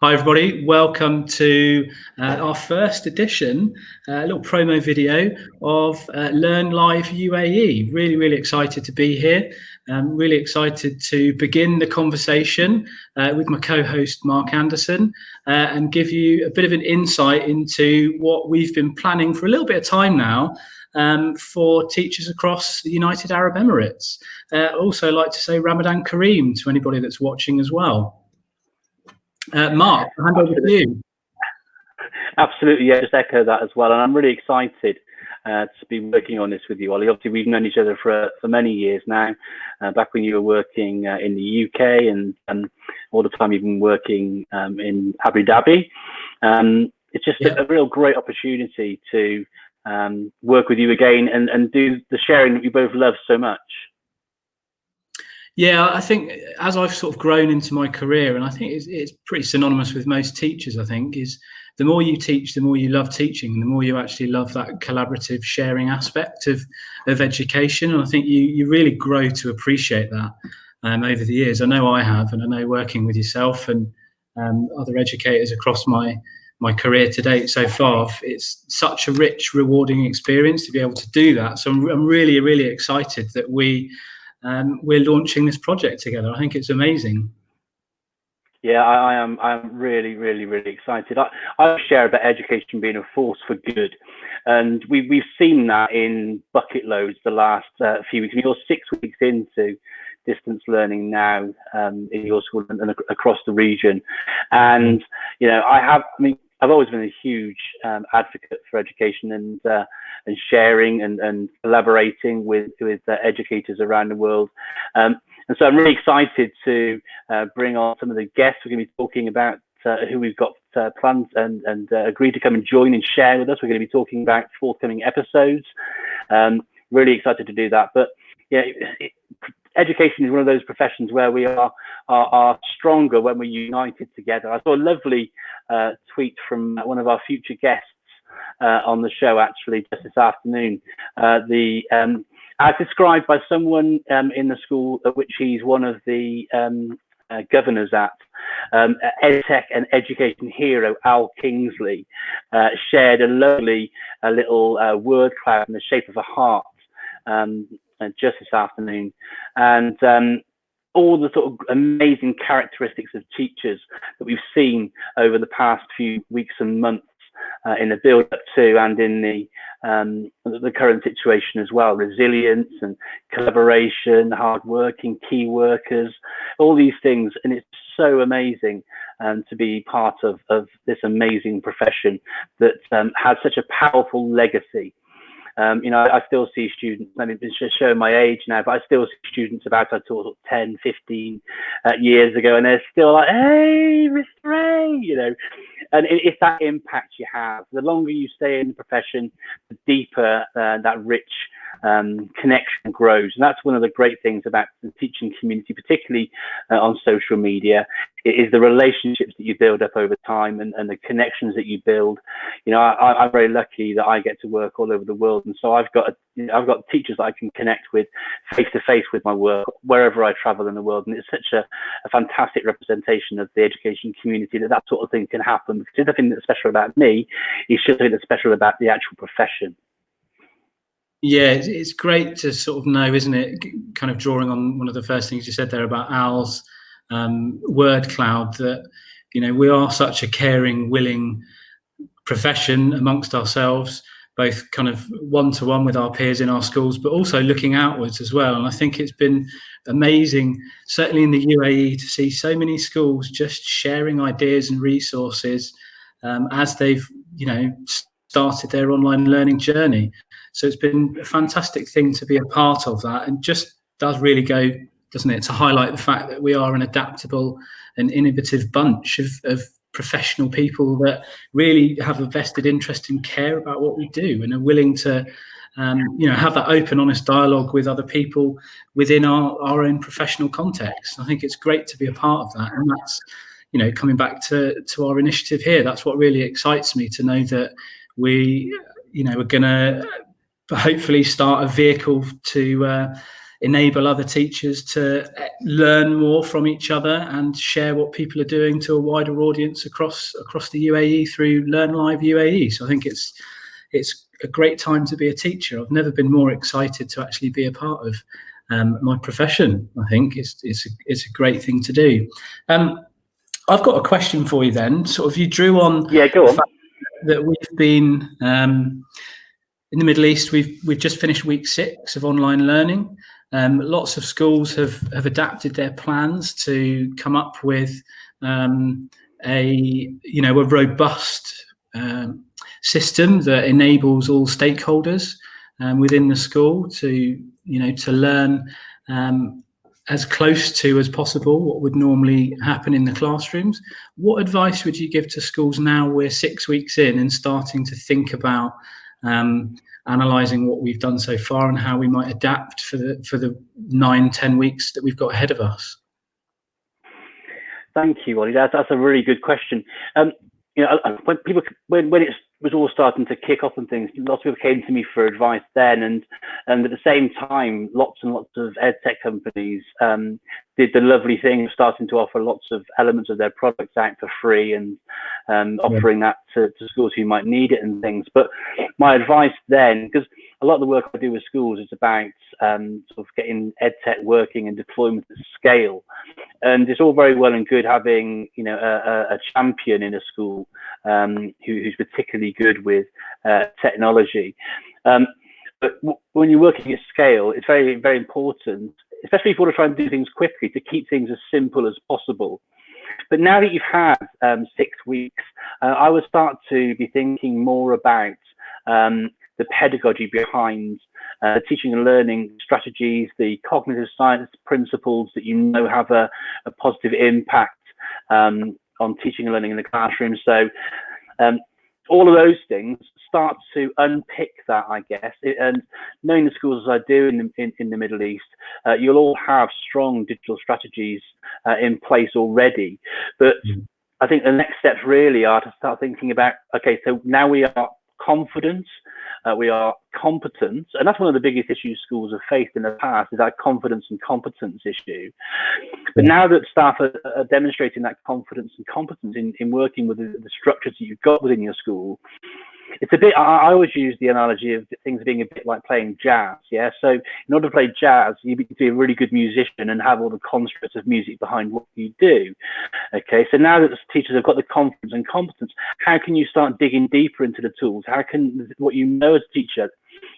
Hi everybody, welcome to our first edition, a little promo video of Learn Live UAE. Really excited to be here. Really excited to begin the conversation with my co-host Mark Anderson and give you a bit of an insight into what we've been planning for a little bit of time now for teachers across the United Arab Emirates. Also like to say Ramadan Kareem to anybody that's watching as well. Mark, I'll hand over to you. Absolutely, yeah, just echo that as well. And I'm really excited to be working on this with you, Ollie. Obviously, we've known each other for many years now, back when you were working in the UK and all the time you've been working in Abu Dhabi. It's just a real great opportunity to work with you again and do the sharing that we both love so much. Yeah, I think as I've sort of grown into my career, and I think it's pretty synonymous with most teachers, I think, is the more you teach, the more you love teaching, and the more you actually love that collaborative sharing aspect of education. And I think you really grow to appreciate that over the years. I know I have, and I know working with yourself and other educators across my career to date so far, it's such a rich, rewarding experience to be able to do that. So I'm really excited that we're launching this project together. I think it's amazing. Yeah, I am. I'm really excited. I share about education being a force for good, and we've seen that in bucket loads the last few weeks. You're 6 weeks into distance learning now in your school and across the region, and you know I've always been a huge advocate for education and sharing and collaborating with educators around the world. And so I'm really excited to bring on some of the guests we're going to be talking about, who we've got planned and agreed to come and join and share with us. We're going to be talking about forthcoming episodes. Really excited to do that. But yeah, education is one of those professions where we are stronger when we're united together. I saw a lovely tweet from one of our future guests on the show, actually, just this afternoon. As described by someone in the school at which he's one of the governors at, EdTech and education hero Al Kingsley shared a lovely little word cloud in the shape of a heart just this afternoon, and all the sort of amazing characteristics of teachers that we've seen over the past few weeks and months in the build up to and in the current situation as well. Resilience and collaboration, hardworking, key workers, all these things. And it's so amazing to be part of this amazing profession that has such a powerful legacy. You know, I still see students, I mean, it's just showing my age now, but I still see students about I taught 10, 15 years ago, and they're still like, hey, Mr. Ray, you know. And it's that impact you have. The longer you stay in the profession, the deeper that rich connection grows. And that's one of the great things about the teaching community, particularly on social media, is the relationships that you build up over time and the connections that you build. You know, I'm very lucky that I get to work all over the world, and so I've got teachers that I can connect with face to face with my work wherever I travel in the world, and it's such a fantastic representation of the education community that sort of thing can happen. Because the other thing that's special about me is just something that's special about the actual profession. Yeah, it's great to sort of know, isn't it? Kind of drawing on one of the first things you said there about Al's word cloud, that, you know, we are such a caring, willing profession amongst ourselves, both kind of one-to-one with our peers in our schools, but also looking outwards as well. And I think it's been amazing, certainly in the UAE, to see so many schools just sharing ideas and resources as they've, you know, started their online learning journey. So it's been a fantastic thing to be a part of that, and just does really go, doesn't it, to highlight the fact that we are an adaptable and innovative bunch of professional people that really have a vested interest and care about what we do, and are willing to you know, have that open, honest dialogue with other people within our own professional context. I think it's great to be a part of that, and that's, you know, coming back to our initiative here, that's what really excites me, to know that we, you know, we're going to hopefully start a vehicle to enable other teachers to learn more from each other and share what people are doing to a wider audience across the UAE through Learn Live UAE. So I think it's a great time to be a teacher. I've never been more excited to actually be a part of my profession. I think it's a great thing to do. I've got a question for you then. Sort of, you drew on Yeah, go on. fact that we've been in the Middle East. We've just finished week 6 of online learning. Lots of schools have adapted their plans to come up with a robust system that enables all stakeholders within the school to learn as close to as possible what would normally happen in the classrooms. What advice would you give to schools now we're 6 weeks in and starting to think about analysing what we've done so far and how we might adapt for the 9-10 weeks that we've got ahead of us? Thank you, Ollie. That's a really good question. When it was all starting to kick off and things, lots of people came to me for advice then, and at the same time, lots and lots of edtech companies did the lovely thing of starting to offer lots of elements of their products out for free and offering that to schools who might need it and things. But my advice then, because a lot of the work I do with schools is about sort of getting edtech working and deployment at scale. And it's all very well and good having, a champion in a school who's particularly good with technology. But when you're working at scale, it's very, very important, especially if you want to try and do things quickly, to keep things as simple as possible. But now that you've had 6 weeks, I would start to be thinking more about the pedagogy behind the teaching and learning strategies, the cognitive science principles that have a positive impact on teaching and learning in the classroom. So all of those things start to unpick that, I guess. And knowing the schools as I do in the Middle East, you'll all have strong digital strategies in place already. But I think the next steps really are to start thinking about, okay, so now we are confident, we are competent, and that's one of the biggest issues schools have faced in the past, is that confidence and competence issue. But now that staff are demonstrating that confidence and competence in working with the structures that you've got within your school, it's a bit, I always use the analogy of things being a bit like playing jazz. Yeah. So in order to play jazz, you need to be a really good musician and have all the constructs of music behind what you do. Okay. So now that the teachers have got the confidence and competence, how can you start digging deeper into the tools? How can what you know as a teacher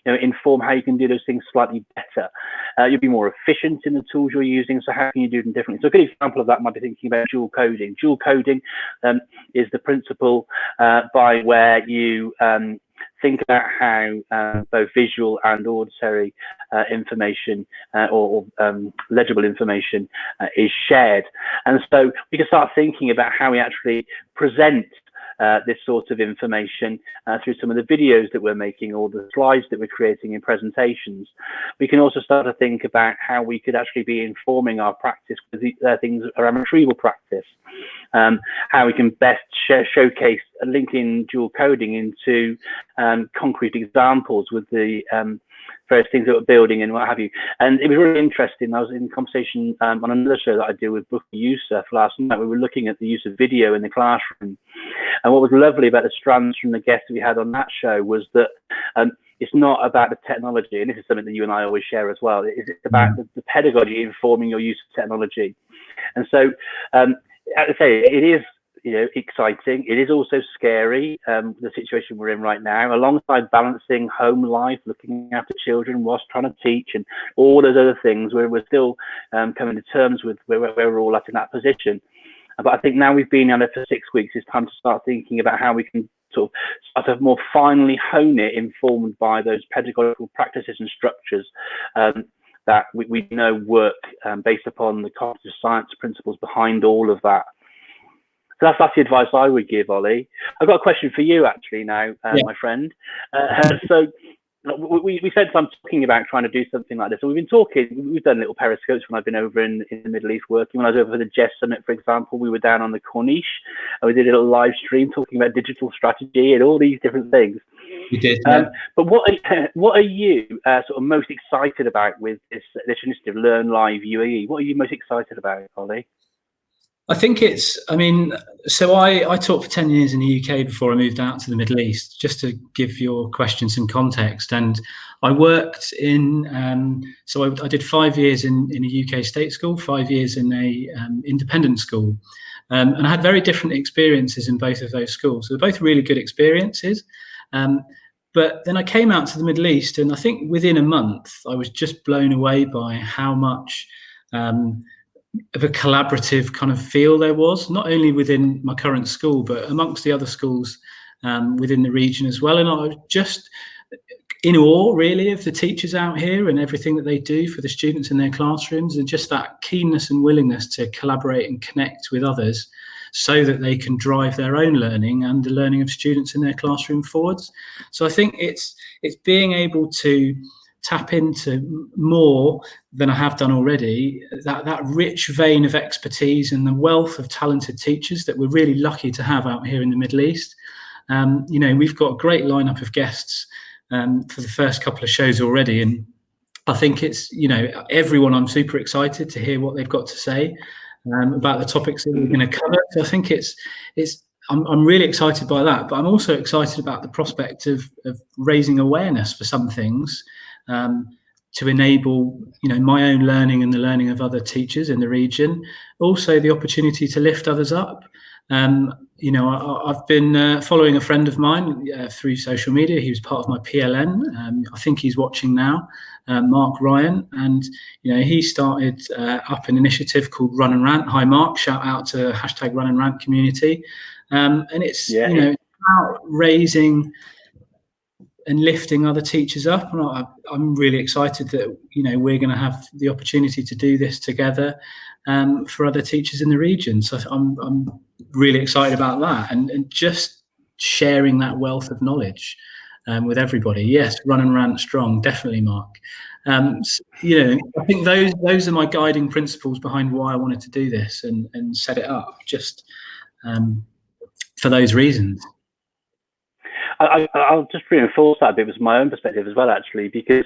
inform how you can do those things slightly better? You'll be more efficient in the tools you're using, so how can you do them differently? So a good example of that might be thinking about dual coding. Dual coding is the principle by where you think about how both visual and auditory information or legible information is shared. And so we can start thinking about how we actually present this sort of information through some of the videos that we're making or the slides that we're creating in presentations. We can also start to think about how we could actually be informing our practice with things around retrieval practice, how we can best showcase linking dual coding into concrete examples with the various things that we're building and what have you. And it was really interesting. I was in conversation on another show that I do with Booker Youssef last night. We were looking at the use of video in the classroom. And what was lovely about the strands from the guests we had on that show was that it's not about the technology, and this is something that you and I always share as well. It's about the pedagogy informing your use of technology. And so, as I say, it is exciting. It is also scary, the situation we're in right now, alongside balancing home life, looking after children whilst trying to teach, and all those other things where we're still coming to terms with where we're all at in that position. But I think now we've been at it for 6 weeks, it's time to start thinking about how we can sort of start to more finely hone it, informed by those pedagogical practices and structures that we know work based upon the cognitive science principles behind all of that. So that's the advice I would give, Ollie. I've got a question for you actually now, my friend. So we spent time talking about trying to do something like this. So we've done little periscopes when I've been over in the Middle East working. When I was over for the Jess Summit, for example, we were down on the Corniche and we did a little live stream talking about digital strategy and all these different things. We did, yeah. But what are you sort of most excited about with this initiative, Learn Live UAE? What are you most excited about, Ollie? I think so I taught for 10 years in the UK before I moved out to the Middle East, just to give your question some context. And I worked so I did 5 years in a UK state school, 5 years in a independent school. And I had very different experiences in both of those schools. So they're both really good experiences. But then I came out to the Middle East, and I think within a month, I was just blown away by how much of a collaborative kind of feel there was, not only within my current school, but amongst the other schools within the region as well. And I was just in awe, really, of the teachers out here and everything that they do for the students in their classrooms, and just that keenness and willingness to collaborate and connect with others so that they can drive their own learning and the learning of students in their classroom forwards. So I think it's being able to tap into more than I have done already, that rich vein of expertise and the wealth of talented teachers that we're really lucky to have out here in the Middle East. We've got a great lineup of guests for the first couple of shows already, and I think it's everyone. I'm super excited to hear what they've got to say about the topics that we're going to cover. So I think I'm really excited by that, but I'm also excited about the prospect of raising awareness for some things to enable my own learning and the learning of other teachers in the region. Also, the opportunity to lift others up. I've been following a friend of mine through social media. He was part of my PLN. I think he's watching now, Mark Ryan, and he started up an initiative called Run and Rant. Hi, Mark! Shout out to #Run and Rant community. And it's about raising and lifting other teachers up. And I'm really excited that we're going to have the opportunity to do this together for other teachers in the region. So I'm really excited about that, and just sharing that wealth of knowledge with everybody. Yes, Run and Rant strong, definitely, Mark. I think those are my guiding principles behind why I wanted to do this and set it up, just for those reasons. I'll just reinforce that a bit with my own perspective as well, actually, because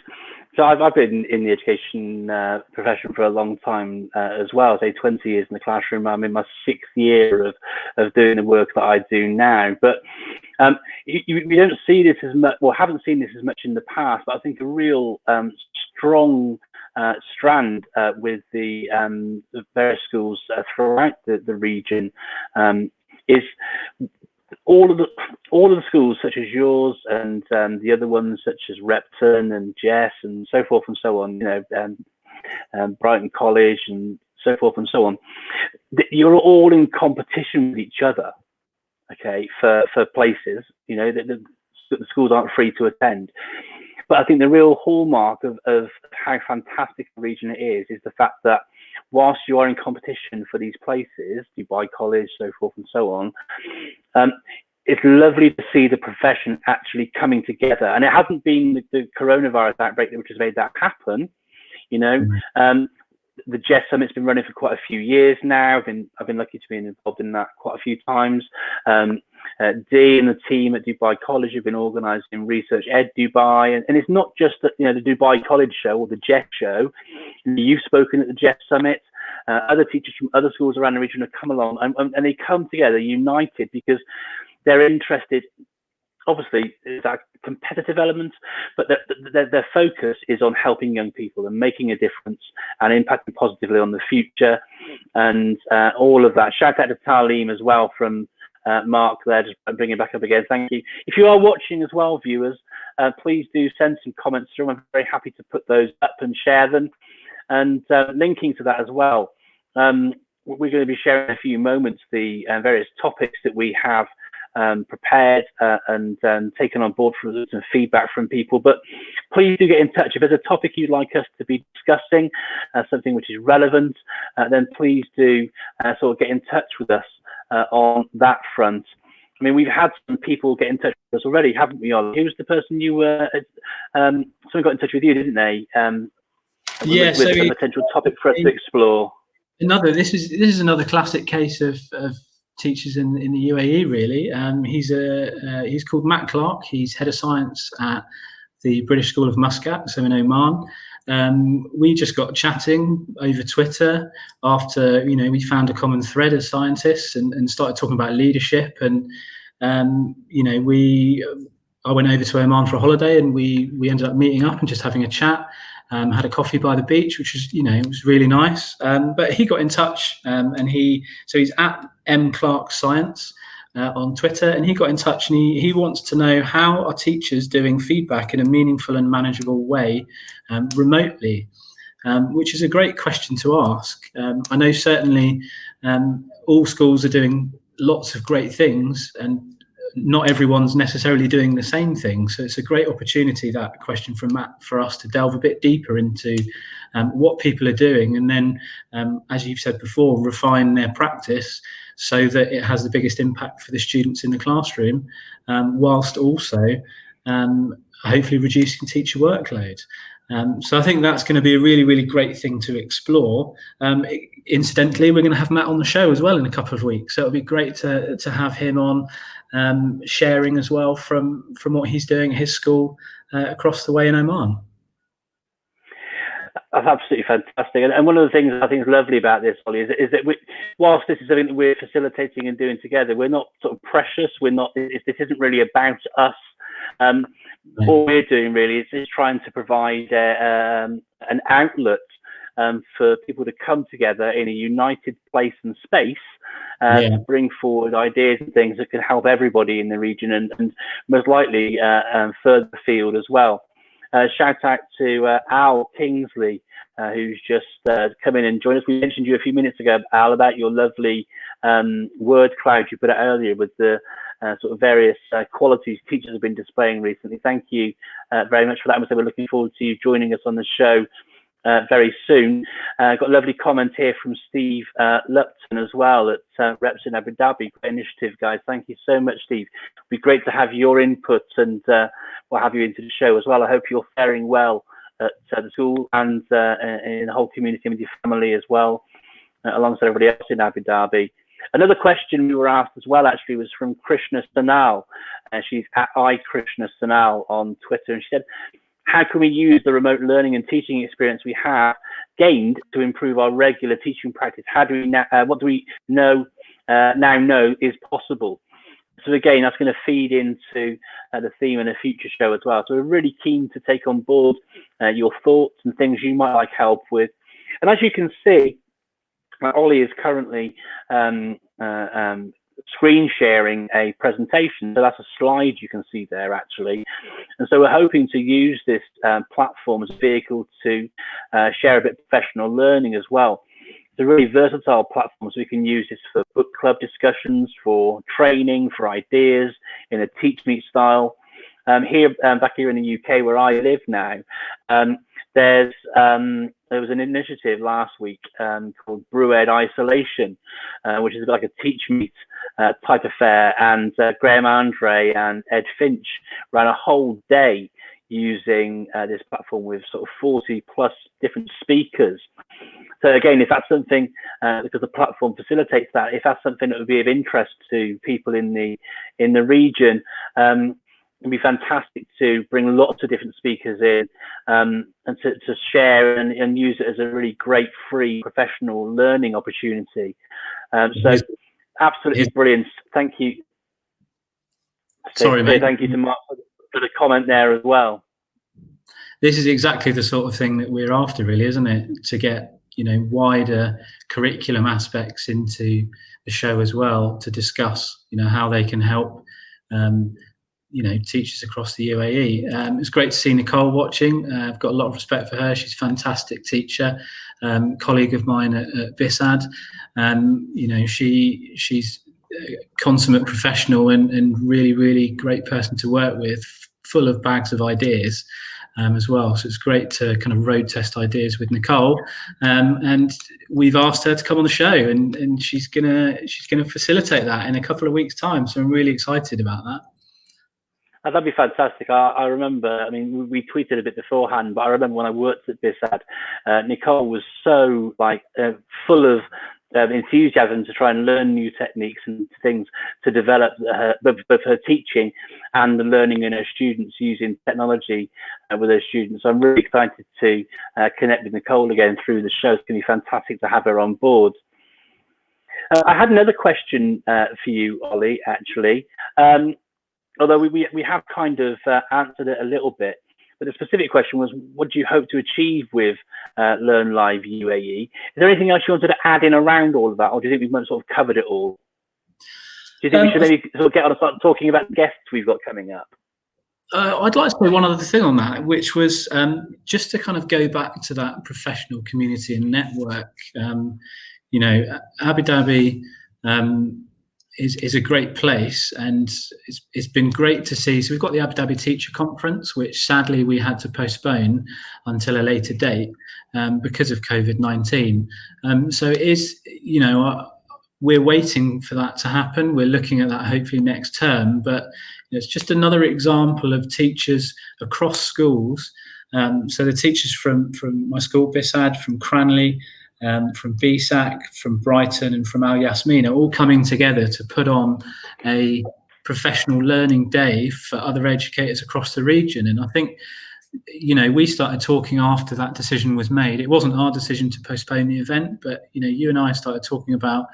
I've been in the education profession for a long time as well, say 20 years in the classroom. I'm in my 6th year of doing the work that I do now. But we don't see this as much, or haven't seen this as much in the past, but I think a real strong strand with the various schools throughout the region is all of the schools, such as yours and the other ones, such as Repton and Jess and so forth and so on, Brighton College and so forth and so on. You're all in competition with each other, okay, for places. The schools aren't free to attend. But I think the real hallmark of how fantastic the region is the fact that whilst you are in competition for these places, Dubai College, so forth and so on, it's lovely to see the profession actually coming together. And it hasn't been the coronavirus outbreak which has made that happen. The Jess Summit's been running for quite a few years now. I've been lucky to be involved in that quite a few times. Dee and the team at Dubai College have been organising Research Ed Dubai, and it's not just the Dubai College show or the Jess show. You've spoken at the Jess Summit. Other teachers from other schools around the region have come along, and they come together united because they're interested. Obviously, there's that competitive element, but their focus is on helping young people and making a difference and impacting positively on the future, and all of that. Shout out to Talim as well from Mark there, just bring it back up again. Thank you. If you are watching as well, viewers, please do send some comments through. I'm very happy to put those up and share them. And linking to that as well, we're going to be sharing in a few moments the various topics that we have prepared and taken on board for some feedback from people. But please do get in touch. If there's a topic you'd like us to be discussing, something which is relevant, then please do sort of get in touch with us on that front. I mean, we've had some people get in touch with us already, haven't we, Ollie? Who was the person you were? Someone got in touch with you, didn't they? Yeah, with a potential topic for us to explore. This is another classic case of teachers in the UAE, really. He's called Matt Clark. He's head of science at the British School of Muscat, so in Oman. We just got chatting over Twitter after, we found a common thread as scientists and started talking about leadership. And, I went over to Oman for a holiday, and we ended up meeting up and just having a chat. Had a coffee by the beach, which was, it was really nice. But he got in touch, and he's at M Clark Science on Twitter, and he got in touch, and he wants to know how are teachers doing feedback in a meaningful and manageable way remotely, which is a great question to ask. I know certainly all schools are doing lots of great things, and not everyone's necessarily doing the same thing. So it's a great opportunity, that question from Matt, for us to delve a bit deeper into what people are doing, and then, as you've said before, refine their practice so that it has the biggest impact for the students in the classroom, whilst also hopefully reducing teacher workload. So I think that's going to be a really, really great thing to explore. Incidentally, we're going to have Matt on the show as well in a couple of weeks. So it'll be great to have him on, sharing as well from what he's doing at his school across the way in Oman. That's absolutely fantastic. And one of the things I think is lovely about this, Ollie, is that whilst this is something that we're facilitating and doing together, we're not sort of precious. This isn't really about us. All we're doing really is trying to provide an outlet for people to come together in a united place and space to bring forward ideas and things that can help everybody in the region, and most likely further afield as well. Shout out to Al Kingsley, who's just come in and joined us. We mentioned you a few minutes ago, Al, about your lovely word cloud you put out earlier with the sort of various qualities teachers have been displaying recently. Thank you very much for that. So we're looking forward to you joining us on the show very soon. Got a lovely comment here from Steve Lupton as well at Reps in Abu Dhabi. Great initiative, guys. Thank you so much, Steve. It'd be great to have your input, and we'll have you into the show as well. I hope you're faring well at the school and in the whole community and with your family as well, alongside everybody else in Abu Dhabi. Another question we were asked as well, actually, was from Krishna Sanal. She's at iKrishna Sanal on Twitter, and she said, how can we use the remote learning and teaching experience we have gained to improve our regular teaching practice? How do we what do we now know is possible? So again, that's going to feed into the theme in a future show as well. So we're really keen to take on board your thoughts and things you might like help with. And as you can see, Ollie is currently screen sharing a presentation. So that's a slide you can see there, actually. And so we're hoping to use this platform as a vehicle to share a bit of professional learning as well. It's a really versatile platform, so we can use this for book club discussions, for training, for ideas in a teach meet style. Back here in the UK where I live now, there was an initiative last week called Brew Ed Isolation, which is like a teach meet type affair, and Graham Andre and Ed Finch ran a whole day using this platform with sort of 40 plus different speakers. So again, if that's something, because the platform facilitates that, if that's something that would be of interest to people in the region, it'd be fantastic to bring lots of different speakers in and to share and use it as a really great free professional learning opportunity. So absolutely brilliant. Thank you. Sorry, mate. Thank you to Mark for the comment there as well. This is exactly the sort of thing that we're after, really, isn't it? To get wider curriculum aspects into the show as well, to discuss how they can help teachers across the UAE. It's great to see Nicole watching. I've got a lot of respect for her. She's a fantastic teacher, colleague of mine at BISAD. She's a consummate professional and really, really great person to work with, full of bags of ideas. As well, so it's great to kind of road test ideas with Nicole, and we've asked her to come on the show, and she's gonna facilitate that in a couple of weeks' time. So I'm really excited about that. That'd be fantastic. I remember, I mean, we tweeted a bit beforehand, but I remember when I worked at BISAD, Nicole was so full of enthusiasm to try and learn new techniques and things to develop both her teaching and the learning in her students using technology with her students. So I'm really excited to connect with Nicole again through the show. It's going to be fantastic to have her on board. I had another question for you, Ollie, actually, although we have kind of answered it a little bit. But the specific question was, what do you hope to achieve with Learn Live UAE? Is there anything else you wanted to add in around all of that, or do you think we've sort of covered it all? Do you think we should maybe sort of get on and start talking about the guests we've got coming up? I'd like to say one other thing on that, which was just to kind of go back to that professional community and network. You know, Abu Dhabi is a great place, and it's been great to see. So we've got the Abu Dhabi Teacher Conference, which sadly we had to postpone until a later date because of COVID-19. So it is, you know, we're waiting for that to happen. We're looking at that hopefully next term, but it's just another example of teachers across schools. So the teachers from my school, BISAD, from Cranley, from BSAC, from Brighton, and from Al Yasmin are all coming together to put on a professional learning day for other educators across the region. And I think, you know, we started talking after that decision was made. It wasn't our decision to postpone the event, but, you know, you and I started talking about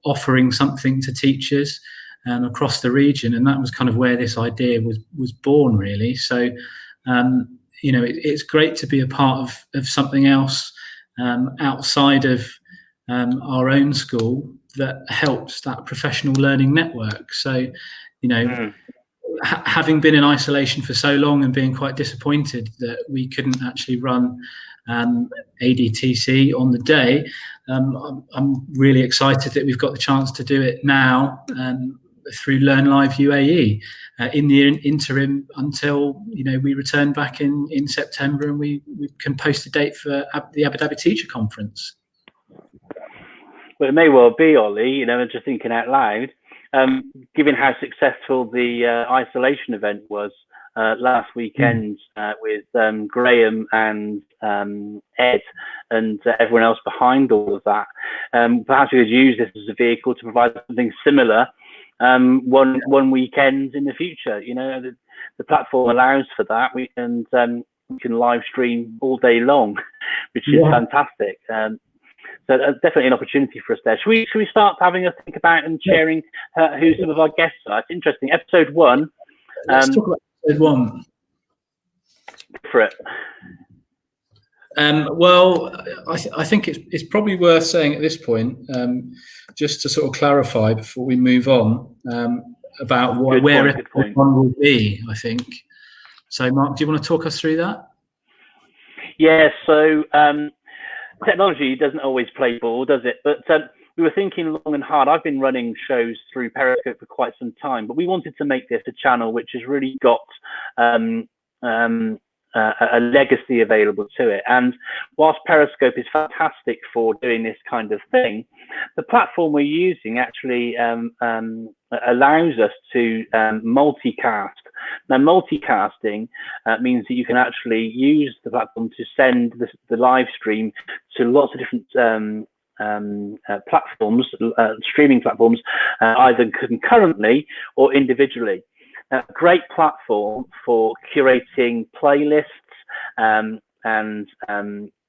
offering something to teachers across the region, and that was kind of where this idea was born, really. So, you know, it's great to be a part of something else outside of our own school that helps that professional learning network. So, you know, having been in isolation for so long and being quite disappointed that we couldn't actually run ADTC on the day, I'm really excited that we've got the chance to do it now through Learn Live UAE in the interim until, you know, we return back in September and we can post a date for the Abu Dhabi Teacher Conference. Well, it may well be, Ollie, you know, just thinking out loud, given how successful the isolation event was last weekend with Graham and Ed and everyone else behind all of that. Perhaps we could use this as a vehicle to provide something similar one weekend in the future. You know, the platform allows for that. We can live stream all day long, which is fantastic. So that's definitely an opportunity for us there. Should we start having us think about and sharing who some of our guests are? It's interesting. Episode 1. Let's talk about episode 1. For it. Well, I think it's probably worth saying at this point, just to sort of clarify before we move on, about where episode 1 will be, I think. So, Mark, do you want to talk us through that? Yeah, so technology doesn't always play ball, does it? But we were thinking long and hard. I've been running shows through Periscope for quite some time, but we wanted to make this a channel which has really got a legacy available to it. And whilst Periscope is fantastic for doing this kind of thing, the platform we're using actually allows us to multicast. Now, multicasting means that you can actually use the platform to send the live stream to lots of different platforms, streaming platforms, either concurrently or individually. A great platform for curating playlists and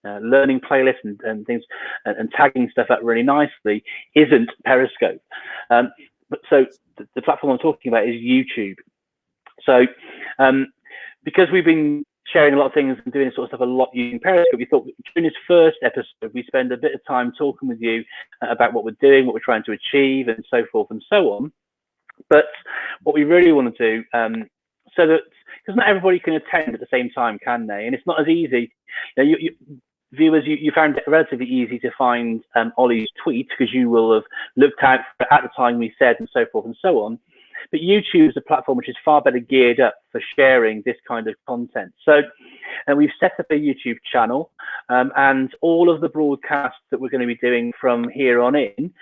learning playlists and things and tagging stuff up really nicely isn't Periscope. But so the platform I'm talking about is YouTube. So because we've been sharing a lot of things and doing this sort of stuff a lot using Periscope, we thought during this first episode, we spend a bit of time talking with you about what we're doing, what we're trying to achieve, and so forth and so on. But what we really want to do, so that, because not everybody can attend at the same time, can they? And it's not as easy. You know, viewers, you found it relatively easy to find Ollie's tweet because you will have looked out at the time we said, and so forth and so on. But YouTube is a platform which is far better geared up for sharing this kind of content. So we've set up a YouTube channel, and all of the broadcasts that we're going to be doing from here on in,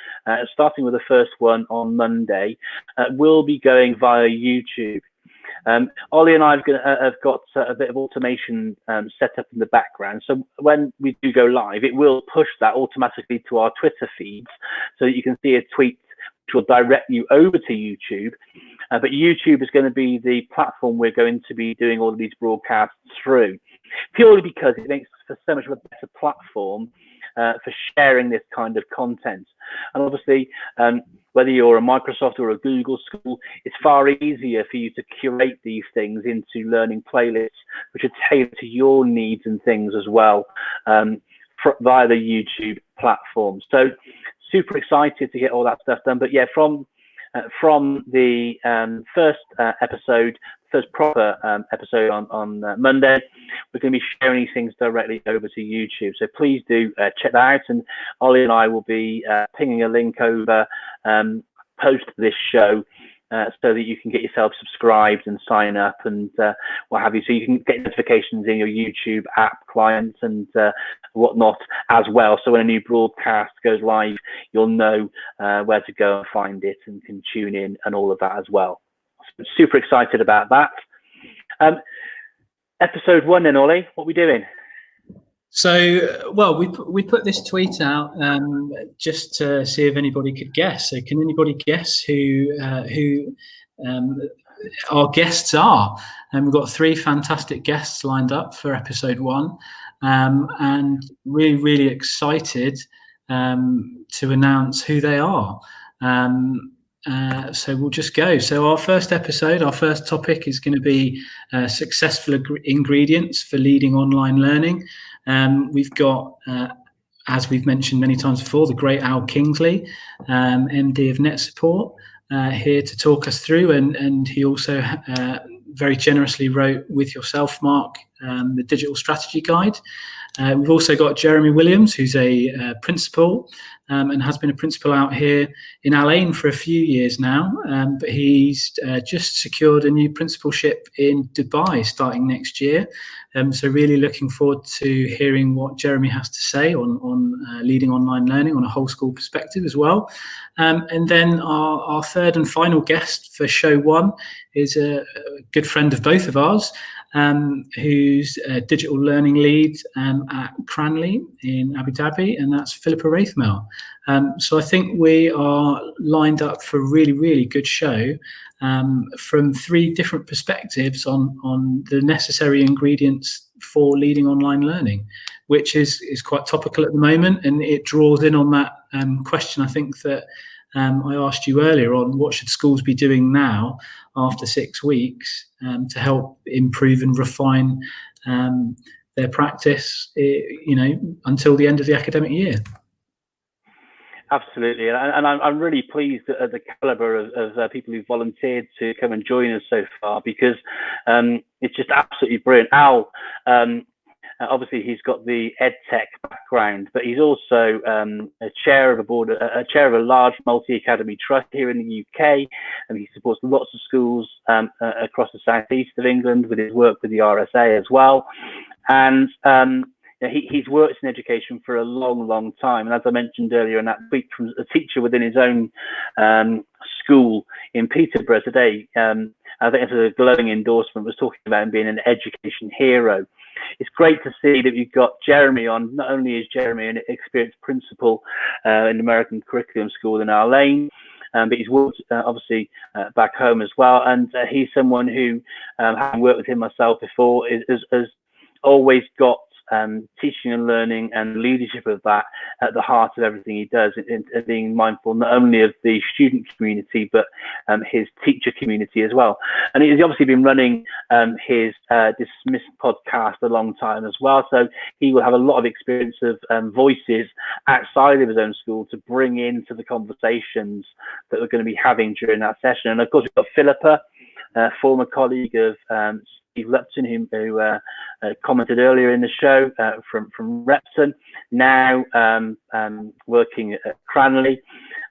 starting with the first one on Monday, will be going via YouTube. Ollie and I have got a bit of automation set up in the background. So when we do go live, it will push that automatically to our Twitter feeds so that you can see a tweet which will direct you over to YouTube. But YouTube is going to be the platform we're going to be doing all of these broadcasts through, purely because it makes for so much of a better platform for sharing this kind of content. And obviously, whether you're a Microsoft or a Google school, it's far easier for you to curate these things into learning playlists, which are tailored to your needs and things as well, via the YouTube platform. So super excited to get all that stuff done. But yeah, from the first episode, first proper episode on Monday, we're going to be sharing these things directly over to YouTube. So please do check that out. And Ollie and I will be pinging a link over post this show so that you can get yourself subscribed and sign up and what have you. So you can get notifications in your YouTube app clients and whatnot as well. So when a new broadcast goes live, you'll know where to go and find it and can tune in and all of that as well. So super excited about that. Episode 1 then, Ollie, what are we doing? So, well, we put this tweet out just to see if anybody could guess. So, can anybody guess who our guests are? And we've got 3 fantastic guests lined up for episode 1, and really excited to announce who they are. So we'll just go. So our first episode, our first topic is going to be successful ingredients for leading online learning. We've got, as we've mentioned many times before, the great Al Kingsley, MD of Net Support, here to talk us through. And he also very generously wrote with yourself, Mark, the digital strategy guide. We've also got Jeremy Williams, who's a principal and has been a principal out here in Al Ain for a few years now, but he's just secured a new principalship in Dubai starting next year. So really looking forward to hearing what Jeremy has to say on leading online learning on a whole school perspective as well. And then our third and final guest for show 1 is a good friend of both of ours, who's a digital learning lead at Cranley in Abu Dhabi, and that's Philippa Wraithmel. So I think we are lined up for a really good show from 3 different perspectives on the necessary ingredients for leading online learning, which is quite topical at the moment, and it draws in on that question I think that I asked you earlier on, what should schools be doing now after 6 weeks to help improve and refine their practice, until the end of the academic year. Absolutely, and I'm really pleased at the caliber of people who volunteered to come and join us so far, because it's just absolutely brilliant. Al, obviously he's got the EdTech background, but he's also a chair of a large multi-academy trust here in the UK, and he supports lots of schools across the southeast of England with his work with the RSA as well. And he's worked in education for a long time, and as I mentioned earlier in that tweet from a teacher within his own school in Peterborough today, I think it's a glowing endorsement, was talking about him being an education hero. It's great to see that you've got Jeremy on. Not only is Jeremy an experienced principal in the American curriculum school in Al Ain, but he's worked obviously back home as well, and he's someone who, having worked with him myself before, has always got teaching and learning and leadership of that at the heart of everything he does, and being mindful not only of the student community but his teacher community as well. And he's obviously been running his Dismissed podcast a long time as well, so he will have a lot of experience of voices outside of his own school to bring into the conversations that we're going to be having during that session. And of course we've got Philippa, former colleague of Steve Lupton, who commented earlier in the show from Repton, now working at Cranley,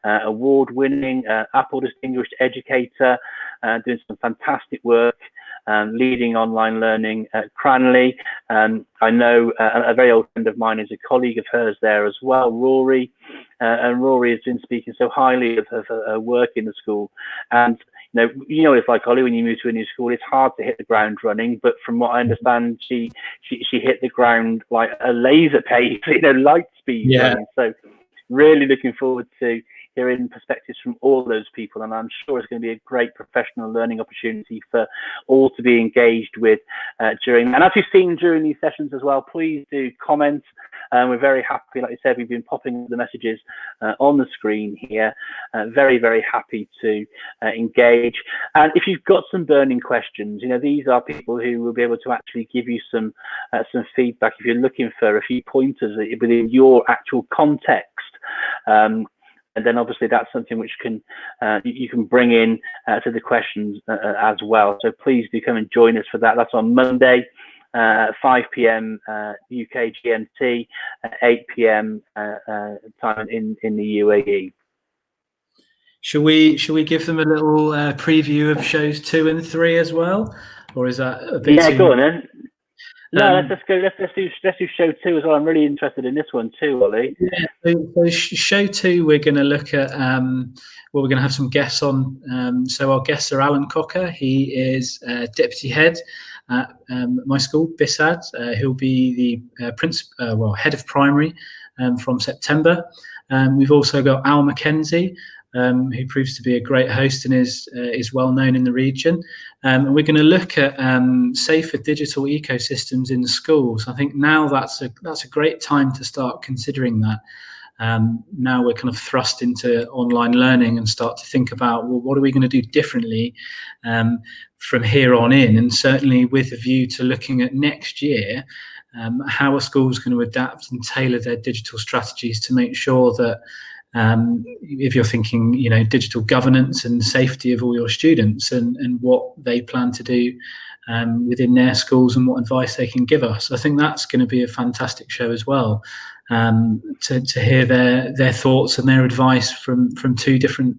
award-winning Apple Distinguished Educator, doing some fantastic work, leading online learning at Cranley. I know a very old friend of mine is a colleague of hers there as well, Rory, and Rory has been speaking so highly of her work in the school. And you know what it's like, Ollie, when you move to a new school, it's hard to hit the ground running. But from what I understand, she hit the ground like a laser pace, light speed running. So really looking forward to hearing perspectives from all those people, and I'm sure it's going to be a great professional learning opportunity for all to be engaged with during. And as you've seen during these sessions as well, please do comment. We're very happy, like you said, we've been popping the messages on the screen here. Very, very happy to engage. And if you've got some burning questions, these are people who will be able to actually give you some feedback if you're looking for a few pointers within your actual context. And then obviously that's something which you can bring in to the questions as well. So please do come and join us for that. That's on Monday, 5 p.m. UK GMT, 8 p.m. time in the UAE. Should we give them a little preview of shows 2 and 3 as well, or is that a bit too... go on then. No, let's go. Let's do show 2 as well. I'm really interested in this one too, Ollie. Yeah, so show 2, we're going to look at we're going to have some guests on. So our guests are Alan Cocker. He is deputy head at my school, Bissad. He'll be the head of primary from September. We've also got Al Mackenzie, who proves to be a great host and is well known in the region. And we're going to look at safer digital ecosystems in schools. I think now that's a great time to start considering that. Now we're kind of thrust into online learning and start to think about, well, what are we going to do differently from here on in? And certainly with a view to looking at next year, how are schools going to adapt and tailor their digital strategies to make sure that if you're thinking, digital governance and safety of all your students and what they plan to do within their schools and what advice they can give us. I think that's going to be a fantastic show as well, to hear their thoughts and their advice from 2 different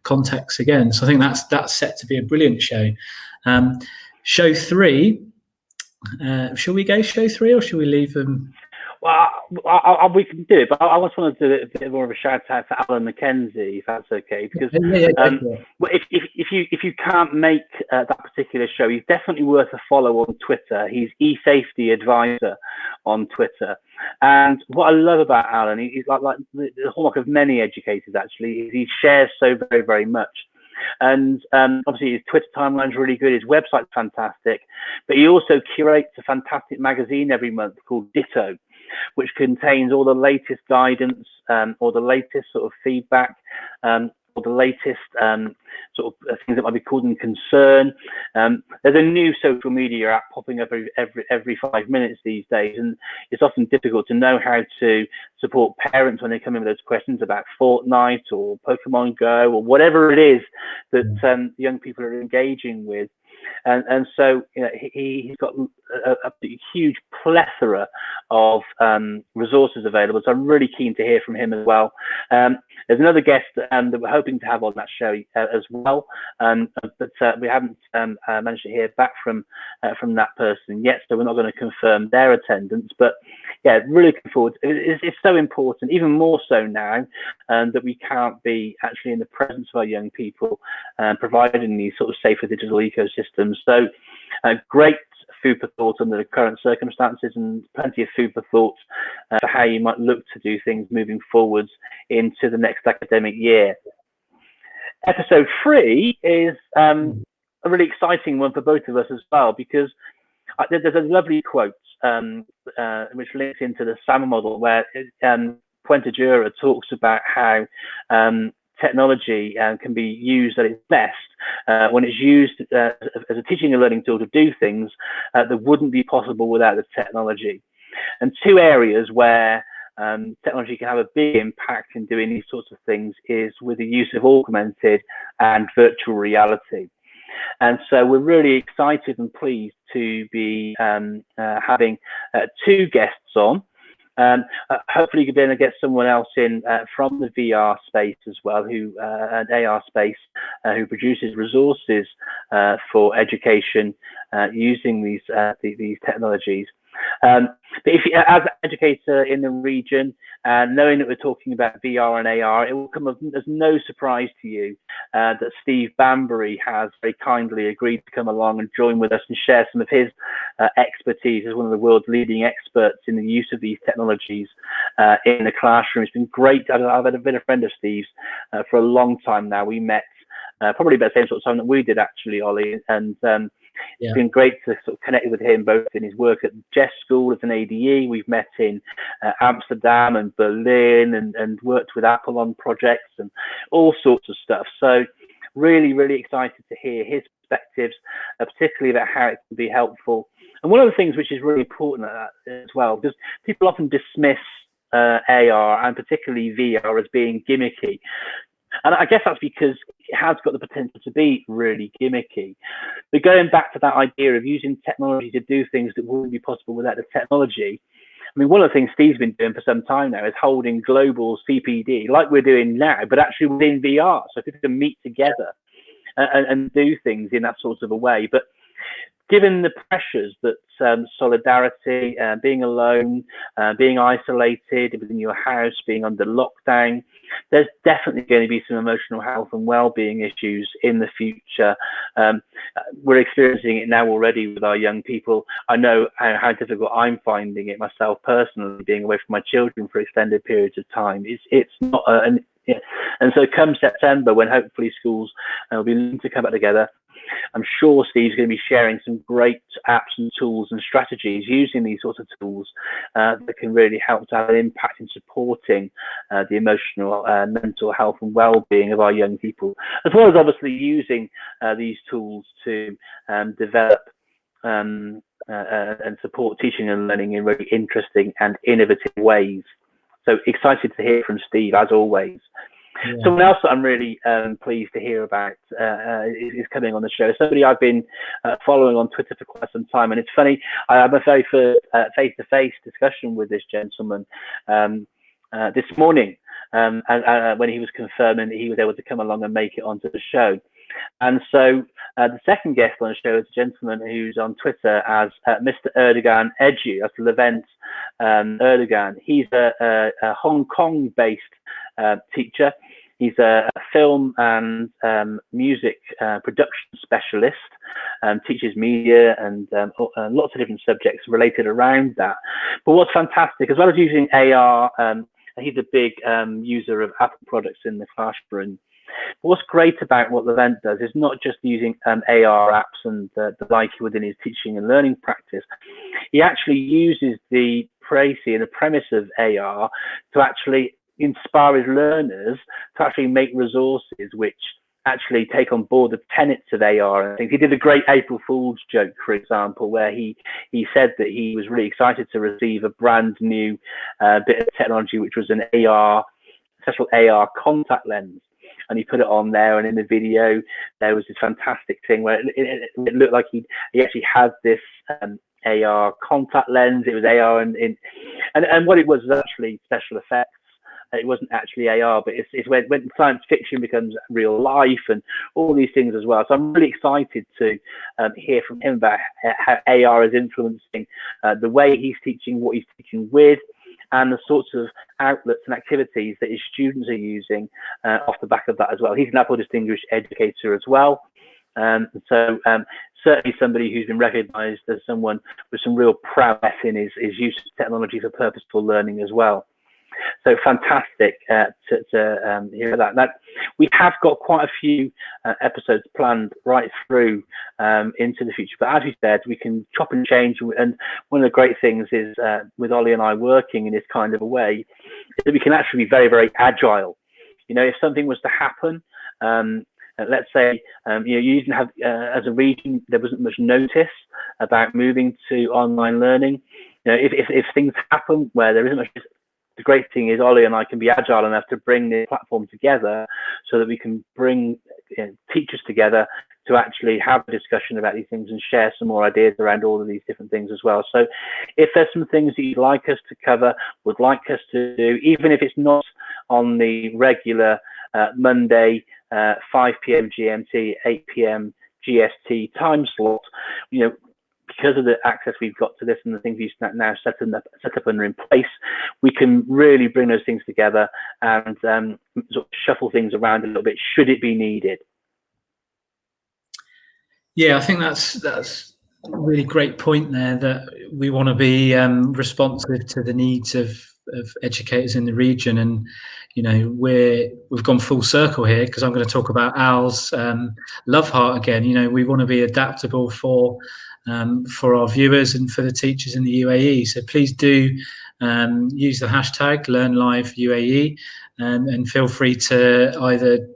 contexts again. So I think that's set to be a brilliant show. Show 3, shall we go show 3 or shall we leave them? Well, we can do it, but I just want to do a bit more of a shout out to Alan Mackenzie, if that's okay. Because if you can't make that particular show, he's definitely worth a follow on Twitter. He's eSafety Advisor on Twitter. And what I love about Alan, he's like the hallmark of many educators actually, is he shares so very, very much. And obviously his Twitter timeline is really good, his website's fantastic, but he also curates a fantastic magazine every month called Ditto, which contains all the latest guidance or the latest sort of feedback or the latest sort of things that might be causing concern. There's a new social media app popping up every 5 minutes these days, and it's often difficult to know how to support parents when they come in with those questions about Fortnite or Pokemon Go or whatever it is that young people are engaging with. And so he's got a huge plethora of resources available. So I'm really keen to hear from him as well. There's another guest that we're hoping to have on that show as well, but we haven't managed to hear back from that person yet. So we're not going to confirm their attendance. But yeah, really looking forward. It's so important, even more so now, that we can't be actually in the presence of our young people, providing these sort of safer digital ecosystems. So great food for thought under the current circumstances, and plenty of food for thought for how you might look to do things moving forwards into the next academic year. Episode 3 is a really exciting one for both of us as well, because there's a lovely quote which links into the SAMA model, where Puente Dura talks about how technology can be used at its best when it's used as a teaching and learning tool to do things that wouldn't be possible without the technology. And 2 areas where technology can have a big impact in doing these sorts of things is with the use of augmented and virtual reality. And so we're really excited and pleased to be having 2 guests on. Hopefully you're going to get someone else in from the VR space as well, and AR space, who produces resources for education using these technologies. But if you, as an educator in the region, knowing that we're talking about VR and AR, it will come as no surprise to you that Steve Bambury has very kindly agreed to come along and join with us and share some of his expertise as one of the world's leading experts in the use of these technologies in the classroom. It's been great. I've been a friend of Steve's for a long time now. We met probably about the same sort of time that we did, actually, Ollie, and it's been great to sort of connect with him both in his work at Jess School as an ADE. We've met in Amsterdam and Berlin and worked with Apple on projects and all sorts of stuff. So really, really excited to hear his perspectives, particularly about how it can be helpful. And one of the things which is really important as well, because people often dismiss AR and particularly VR as being gimmicky. And I guess that's because it has got the potential to be really gimmicky. But going back to that idea of using technology to do things that wouldn't be possible without the technology, I mean, one of the things Steve's been doing for some time now is holding global CPD, like we're doing now, but actually within VR, so people can meet together and do things in that sort of a way. But given the pressures that solidarity, being alone, being isolated within your house, being under lockdown, there's definitely going to be some emotional health and well-being issues in the future. We're experiencing it now already with our young people. I know how difficult I'm finding it myself personally, being away from my children for extended periods of time. It's not yeah. And so come September, when hopefully schools will be looking to come back together, I'm sure Steve's going to be sharing some great apps and tools and strategies using these sorts of tools that can really help to have an impact in supporting the emotional, mental health and well-being of our young people, as well as obviously using these tools to develop and support teaching and learning in really interesting and innovative ways. So excited to hear from Steve, as always. Yeah. Someone else that I'm really pleased to hear about is coming on the show. Somebody I've been following on Twitter for quite some time, and it's funny, I had my very first face-to-face discussion with this gentleman this morning, when he was confirming that he was able to come along and make it onto the show. And so the second guest on the show is a gentleman who's on Twitter as Mr. Erdogan Edu, that's Levent Erdogan. He's a Hong Kong-based teacher. He's a film and music production specialist, teaches media and lots of different subjects related around that. But what's fantastic, as well as using AR, he's a big user of Apple products in the classroom. But what's great about what Levent does is not just using AR apps and the like within his teaching and learning practice. He actually uses the précis and the premise of AR to actually inspire his learners to actually make resources which actually take on board the tenets of AR. I think he did a great April Fool's joke, for example, where he said that he was really excited to receive a brand new bit of technology, which was an special AR contact lens. And he put it on there, and in the video there was this fantastic thing where it looked like he actually had this AR contact lens. It was AR and what it was actually special effects. It wasn't actually AR, but it's when science fiction becomes real life and all these things as well. So I'm really excited to hear from him about how AR is influencing the way he's teaching, what he's teaching with, and the sorts of outlets and activities that his students are using off the back of that as well. He's an Apple Distinguished Educator as well. So certainly somebody who's been recognised as someone with some real prowess in his use of technology for purposeful learning as well. So fantastic to hear that. Now, we have got quite a few episodes planned right through into the future, but as you said, we can chop and change. And one of the great things is with Ollie and I working in this kind of a way, is that we can actually be very, very agile. You know, if something was to happen, let's say you didn't have as a region, there wasn't much notice about moving to online learning. You know, if things happen where there isn't much, the great thing is Ollie and I can be agile enough to bring the platform together so that we can bring teachers together to actually have a discussion about these things and share some more ideas around all of these different things as well. So if there's some things that you'd like us to cover, would like us to do, even if it's not on the regular Monday 5 p.m. GMT, 8 p.m. GST time slot, you know, because of the access we've got to this and the things we've now set up and are in place, we can really bring those things together and sort of shuffle things around a little bit should it be needed. Yeah, I think that's a really great point there, that we want to be responsive to the needs of educators in the region. And you know, we've gone full circle here, because I'm going to talk about Al's love heart again. You know, we want to be adaptable for our viewers and for the teachers in the UAE. So please do use the hashtag LearnLiveUAE, and feel free to either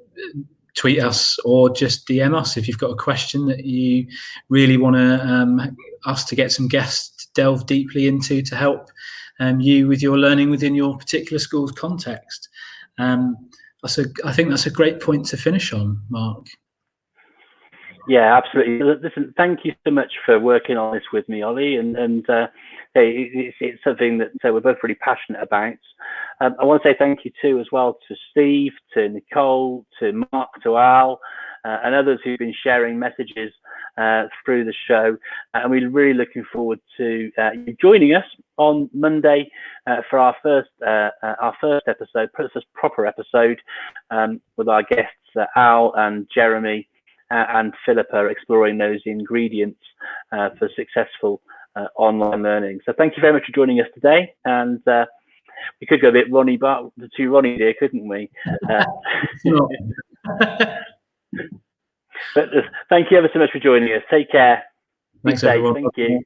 tweet us or just DM us if you've got a question that you really want us to get some guests to delve deeply into to help you with your learning within your particular school's context. I think that's a great point to finish on, Mark. Yeah, absolutely. Listen, thank you so much for working on this with me, Ollie, and it's something that we're both really passionate about. I want to say thank you too as well to Steve, to Nicole, to Mark, to Al, and others who've been sharing messages through the show. And we're really looking forward to you joining us on Monday for our first episode, first proper episode, with our guests Al and Jeremy and Philippa, exploring those ingredients for successful online learning. So thank you very much for joining us today. And we could go a bit Ronnie, but the two Ronnie there, couldn't we? But thank you ever so much for joining us. Take care. Thanks, everyone. Thank you.